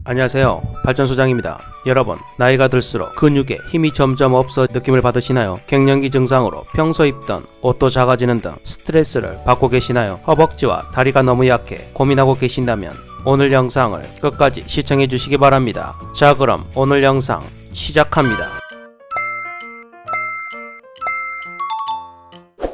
안녕하세요, 발전소장입니다. 여러분, 나이가 들수록 근육에 힘이 점점 없어 느낌을 받으시나요? 갱년기 증상으로 평소 입던 옷도 작아지는 등 스트레스를 받고 계시나요? 허벅지와 다리가 너무 약해 고민하고 계신다면 오늘 영상을 끝까지 시청해 주시기 바랍니다. 자, 그럼 오늘 영상 시작합니다.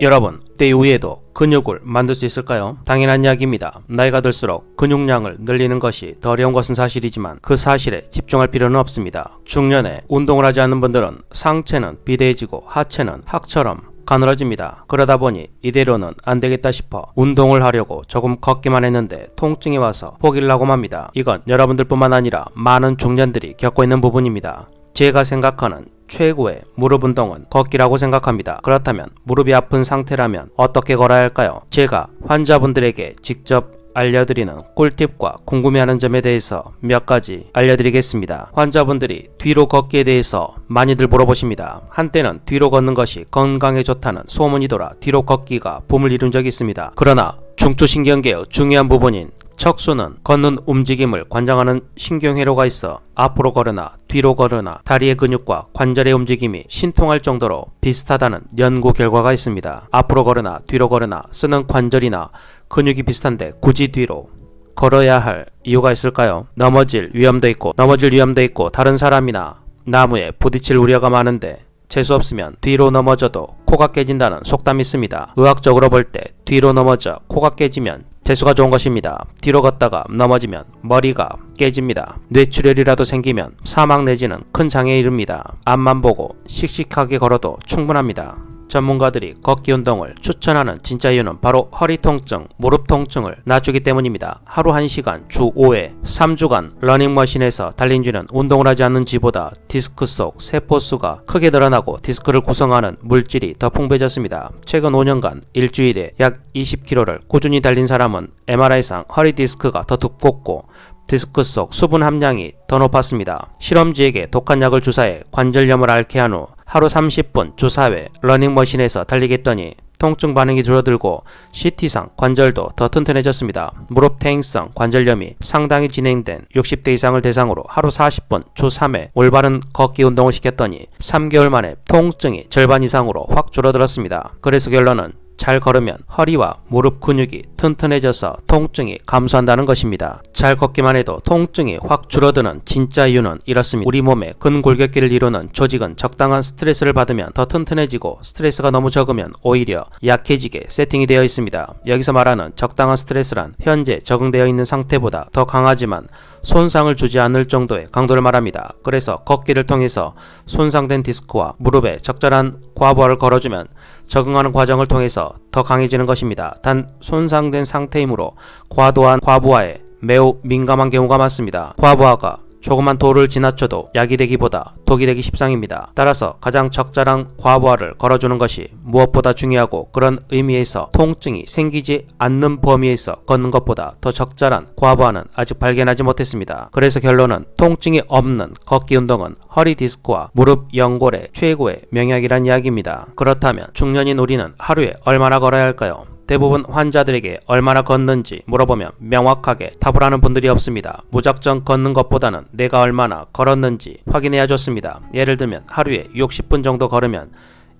여러분, 때 이후에도 근육을 만들 수 있을까요? 당연한 이야기입니다. 나이가 들수록 근육량을 늘리는 것이 더 어려운 것은 사실이지만 그 사실에 집중할 필요는 없습니다. 중년에 운동을 하지 않는 분들은 상체는 비대해지고 하체는 학처럼 가늘어집니다. 그러다 보니 이대로는 안 되겠다 싶어 운동을 하려고 조금 걷기만 했는데 통증이 와서 포기를 하고 맙니다. 이건 여러분들뿐만 아니라 많은 중년들이 겪고 있는 부분입니다. 제가 생각하는 최고의 무릎 운동은 걷기라고 생각합니다. 그렇다면 무릎이 아픈 상태라면 어떻게 걸어야 할까요? 제가 환자분들에게 직접 알려드리는 꿀팁과 궁금해하는 점에 대해서 몇 가지 알려드리겠습니다. 환자분들이 뒤로 걷기에 대해서 많이들 물어보십니다. 한때는 뒤로 걷는 것이 건강에 좋다는 소문이 돌아 뒤로 걷기가 붐을 이룬 적이 있습니다. 그러나 중추신경계의 중요한 부분인 척수는 걷는 움직임을 관장하는 신경회로가 있어 앞으로 걸으나 뒤로 걸으나 다리의 근육과 관절의 움직임이 신통할 정도로 비슷하다는 연구 결과가 있습니다. 앞으로 걸으나 뒤로 걸으나 쓰는 관절이나 근육이 비슷한데 굳이 뒤로 걸어야 할 이유가 있을까요? 넘어질 위험도 있고 다른 사람이나 나무에 부딪힐 우려가 많은데 재수 없으면 뒤로 넘어져도 코가 깨진다는 속담이 있습니다. 의학적으로 볼 때 뒤로 넘어져 코가 깨지면 재수가 좋은 것입니다. 뒤로 걷다가 넘어지면 머리가 깨집니다. 뇌출혈이라도 생기면 사망 내지는 큰 장애에 이릅니다. 앞만 보고 씩씩하게 걸어도 충분합니다. 전문가들이 걷기 운동을 추천하는 진짜 이유는 바로 허리 통증, 무릎 통증을 낮추기 때문입니다. 하루 1시간 주 5회 3주간 러닝머신에서 달린 쥐는 운동을 하지 않는 쥐보다 디스크 속 세포수가 크게 늘어나고 디스크를 구성하는 물질이 더 풍부해졌습니다. 최근 5년간 일주일에 약 20km를 꾸준히 달린 사람은 MRI상 허리 디스크가 더 두껍고 디스크 속 수분 함량이 더 높았습니다. 실험쥐에게 독한 약을 주사해 관절염을 앓게 한 후 하루 30분 주 4회 러닝머신에서 달리게 했더니 통증 반응이 줄어들고 CT상 관절도 더 튼튼해졌습니다. 무릎 퇴행성 관절염이 상당히 진행된 60대 이상을 대상으로 하루 40분 주 3회 올바른 걷기 운동을 시켰더니 3개월 만에 통증이 절반 이상으로 확 줄어들었습니다. 그래서 결론은 잘 걸으면 허리와 무릎 근육이 튼튼해져서 통증이 감소한다는 것입니다. 잘 걷기만 해도 통증이 확 줄어드는 진짜 이유는 이렇습니다. 우리 몸의 근골격계를 이루는 조직은 적당한 스트레스를 받으면 더 튼튼해지고 스트레스가 너무 적으면 오히려 약해지게 세팅이 되어 있습니다. 여기서 말하는 적당한 스트레스란 현재 적응되어 있는 상태보다 더 강하지만 손상을 주지 않을 정도의 강도를 말합니다. 그래서 걷기를 통해서 손상된 디스크와 무릎에 적절한 과부하를 걸어주면 적응하는 과정을 통해서 더 강해지는 것입니다. 단 손상된 상태이므로 과도한 과부하에 매우 민감한 경우가 많습니다. 과부하가 조그만 돌을 지나쳐도 약이 되기보다 독이 되기 십상입니다. 따라서 가장 적절한 과부하를 걸어주는 것이 무엇보다 중요하고 그런 의미에서 통증이 생기지 않는 범위에서 걷는 것보다 더 적절한 과부하는 아직 발견하지 못했습니다. 그래서 결론은 통증이 없는 걷기 운동은 허리 디스크와 무릎 연골의 최고의 명약이란 이야기입니다. 그렇다면 중년인 우리는 하루에 얼마나 걸어야 할까요? 대부분 환자들에게 얼마나 걷는지 물어보면 명확하게 답을 하는 분들이 없습니다. 무작정 걷는 것보다는 내가 얼마나 걸었는지 확인해야 좋습니다. 예를 들면 하루에 60분 정도 걸으면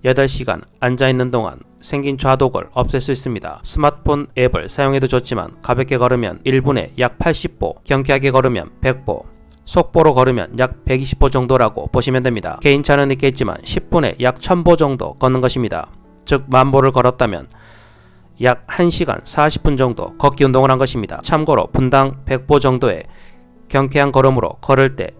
8시간 앉아있는 동안 생긴 좌독을 없앨 수 있습니다. 스마트폰 앱을 사용해도 좋지만 가볍게 걸으면 1분에 약 80보, 경쾌하게 걸으면 100보, 속보로 걸으면 약 120보 정도라고 보시면 됩니다. 개인차는 있겠지만 10분에 약 1000보 정도 걷는 것입니다. 즉 만보를 걸었다면 약 1시간 40분 정도 걷기 운동을 한 것입니다. 참고로 분당 100보 정도의 경쾌한 걸음으로 걸을 때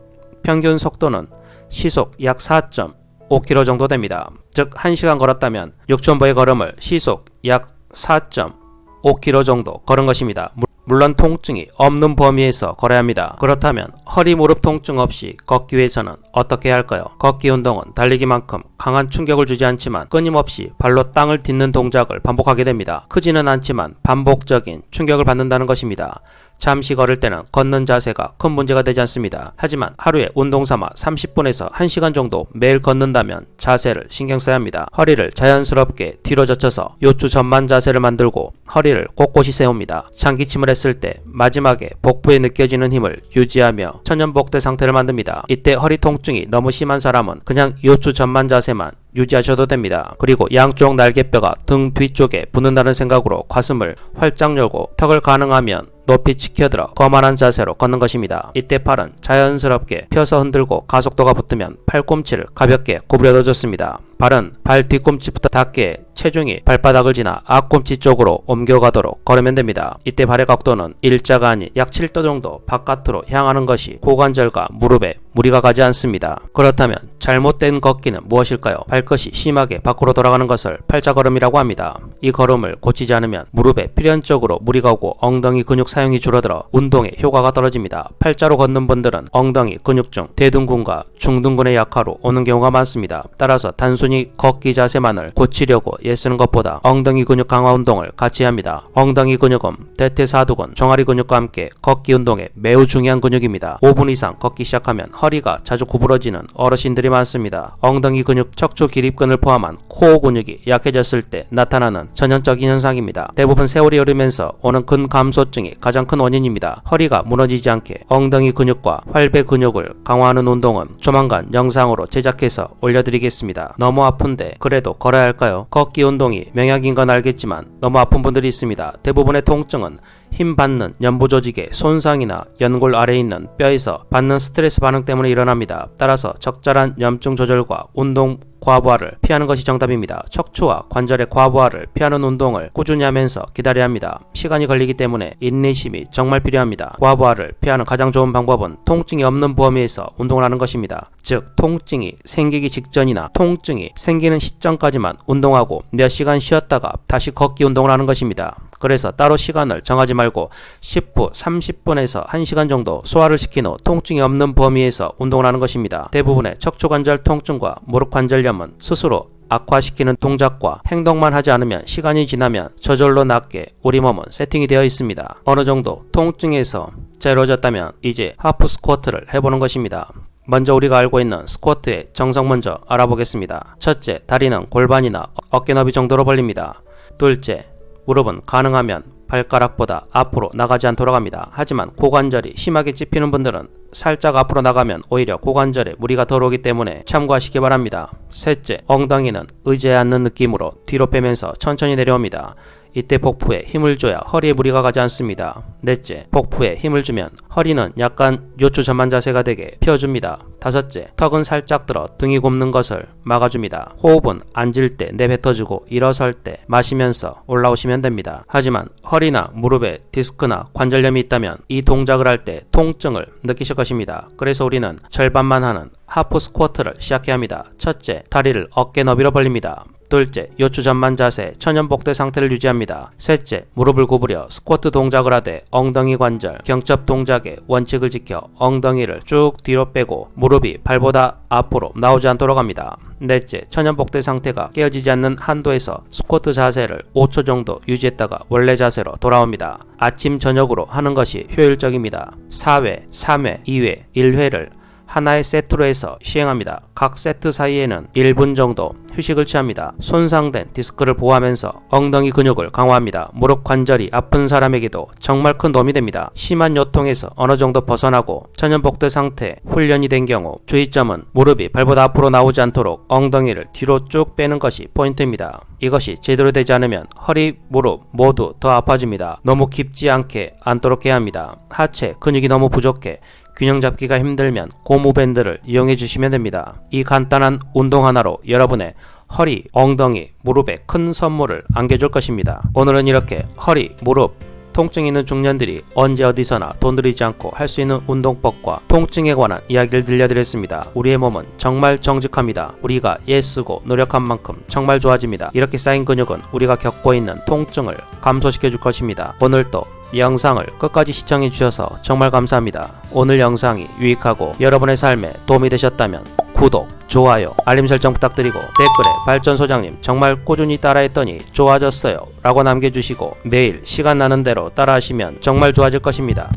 평균 속도는 시속 약 4.5km 정도 됩니다. 즉 1시간 걸었다면 6000보의 걸음을 시속 약 4.5km 정도 걸은 것입니다. 물론 통증이 없는 범위에서 걸어야 합니다. 그렇다면 허리 무릎 통증 없이 걷기 위해서는 어떻게 해야 할까요? 걷기 운동은 달리기만큼 강한 충격을 주지 않지만 끊임없이 발로 땅을 딛는 동작을 반복하게 됩니다. 크지는 않지만 반복적인 충격을 받는다는 것입니다. 잠시 걸을 때는 걷는 자세가 큰 문제가 되지 않습니다. 하지만 하루에 운동 삼아 30분에서 1시간 정도 매일 걷는다면 자세를 신경 써야 합니다. 허리를 자연스럽게 뒤로 젖혀서 요추 전만 자세를 만들고 허리를 꼿꼿이 세웁니다. 장기침을 했을 때 마지막에 복부에 느껴지는 힘을 유지하며 천연복대 상태를 만듭니다. 이때 허리 통증이 너무 심한 사람은 그냥 요추 전만 자세만 유지하셔도 됩니다. 그리고 양쪽 날개뼈가 등 뒤쪽에 붙는다는 생각으로 가슴을 활짝 열고 턱을 가능하면 높이 치켜들어 거만한 자세로 걷는 것입니다. 이때 팔은 자연스럽게 펴서 흔들고 가속도가 붙으면 팔꿈치를 가볍게 구부려도 좋습니다. 발은 발 뒤꿈치부터 닿게 체중이 발바닥을 지나 앞꿈치 쪽으로 옮겨가도록 걸으면 됩니다. 이때 발의 각도는 일자가 아닌 약 7도 정도 바깥으로 향하는 것이 고관절과 무릎에 무리가 가지 않습니다. 그렇다면 잘못된 걷기는 무엇일까요? 발끝이 심하게 밖으로 돌아가는 것을 팔자걸음이라고 합니다. 이 걸음을 고치지 않으면 무릎에 필연적으로 무리가 오고 엉덩이 근육 사용이 줄어들어 운동의 효과가 떨어집니다. 팔자로 걷는 분들은 엉덩이 근육 중 대둔근과 중둔근의 약화로 오는 경우가 많습니다. 따라서 단순히 걷기 자세만을 고치려고 애쓰는 것보다 엉덩이 근육 강화 운동을 같이 해야 합니다. 엉덩이 근육은 대퇴사두근, 종아리 근육과 함께 걷기 운동에 매우 중요한 근육입니다. 5분 이상 걷기 시작하면 허리가 자주 구부러지는 어르신들이 많습니다. 엉덩이 근육, 척추 기립근을 포함한 코어 근육이 약해졌을 때 나타나는 전형적인 현상입니다. 대부분 세월이 흐르면서 오는 근감소증이 가장 큰 원인입니다. 허리가 무너지지 않게 엉덩이 근육과 활배 근육을 강화하는 운동은 조만간 영상으로 제작해서 올려드리겠습니다. 너무 아픈데 그래도 걸어야 할까요? 걷기 운동이 명약인 건 알겠지만 너무 아픈 분들이 있습니다. 대부분의 통증은 힘 받는 연부 조직의 손상이나 연골 아래에 있는 뼈에서 받는 스트레스 반응 때문에 일어납니다. 따라서 적절한 염증 조절과 운동 과부하를 피하는 것이 정답입니다. 척추와 관절의 과부하를 피하는 운동을 꾸준히 하면서 기다려야 합니다. 시간이 걸리기 때문에 인내심이 정말 필요합니다. 과부하를 피하는 가장 좋은 방법은 통증이 없는 범위에서 운동을 하는 것입니다. 즉 통증이 생기기 직전이나 통증이 생기는 시점까지만 운동하고 몇 시간 쉬었다가 다시 걷기 운동을 하는 것입니다. 그래서 따로 시간을 정하지 말고 10분, 30분에서 1시간 정도 소화를 시킨 후 통증이 없는 범위에서 운동을 하는 것입니다. 대부분의 척추관절 통증과 무릎관절염은 스스로 악화시키는 동작과 행동만 하지 않으면 시간이 지나면 저절로 낫게 우리 몸은 세팅이 되어 있습니다. 어느 정도 통증에서 자유로워졌다면 이제 하프 스쿼트를 해보는 것입니다. 먼저 우리가 알고 있는 스쿼트의 정석 먼저 알아보겠습니다. 첫째, 다리는 골반이나 어깨 너비 정도로 벌립니다. 둘째, 무릎은 가능하면 발가락보다 앞으로 나가지 않도록 합니다. 하지만 고관절이 심하게 찝히는 분들은 살짝 앞으로 나가면 오히려 고관절에 무리가 덜 오기 때문에 참고하시기 바랍니다. 셋째, 엉덩이는 의자에 앉는 느낌으로 뒤로 빼면서 천천히 내려옵니다. 이때 복부에 힘을 줘야 허리에 무리가 가지 않습니다. 넷째, 복부에 힘을 주면 허리는 약간 요추 전만 자세가 되게 펴줍니다. 다섯째, 턱은 살짝 들어 등이 굽는 것을 막아줍니다. 호흡은 앉을 때 내뱉어주고 일어설 때 마시면서 올라오시면 됩니다. 하지만 허리나 무릎에 디스크나 관절염이 있다면 이 동작을 할 때 통증을 느끼실 것입니다. 그래서 우리는 절반만 하는 하프 스쿼트를 시작해야 합니다. 첫째, 다리를 어깨 너비로 벌립니다. 둘째, 요추 전만 자세, 천연복대 상태를 유지합니다. 셋째, 무릎을 구부려 스쿼트 동작을 하되 엉덩이 관절, 경첩 동작의 원칙을 지켜 엉덩이를 쭉 뒤로 빼고 무릎이 발보다 앞으로 나오지 않도록 합니다. 넷째, 천연복대 상태가 깨어지지 않는 한도에서 스쿼트 자세를 5초 정도 유지했다가 원래 자세로 돌아옵니다. 아침, 저녁으로 하는 것이 효율적입니다. 4회, 3회, 2회, 1회를 하나의 세트로 해서 시행합니다. 각 세트 사이에는 1분 정도 휴식을 취합니다. 손상된 디스크를 보호하면서 엉덩이 근육을 강화합니다. 무릎 관절이 아픈 사람에게도 정말 큰 도움이 됩니다. 심한 요통에서 어느 정도 벗어나고 천연복대 상태 훈련이 된 경우 주의점은 무릎이 발보다 앞으로 나오지 않도록 엉덩이를 뒤로 쭉 빼는 것이 포인트입니다. 이것이 제대로 되지 않으면 허리, 무릎 모두 더 아파집니다. 너무 깊지 않게 앉도록 해야 합니다. 하체 근육이 너무 부족해 균형 잡기가 힘들면 고무밴드를 이용해 주시면 됩니다. 이 간단한 운동 하나로 여러분의 허리, 엉덩이, 무릎에 큰 선물을 안겨줄 것입니다. 오늘은 이렇게 허리, 무릎, 통증 있는 중년들이 언제 어디서나 돈 들이지 않고 할 수 있는 운동법과 통증에 관한 이야기를 들려드렸습니다. 우리의 몸은 정말 정직합니다. 우리가 애쓰고 노력한 만큼 정말 좋아집니다. 이렇게 쌓인 근육은 우리가 겪고 있는 통증을 감소시켜 줄 것입니다. 오늘도 영상을 끝까지 시청해 주셔서 정말 감사합니다. 오늘 영상이 유익하고 여러분의 삶에 도움이 되셨다면 구독, 좋아요, 알림 설정 부탁드리고 댓글에 발전소장님 정말 꾸준히 따라했더니 좋아졌어요 라고 남겨주시고 매일 시간 나는 대로 따라하시면 정말 좋아질 것입니다.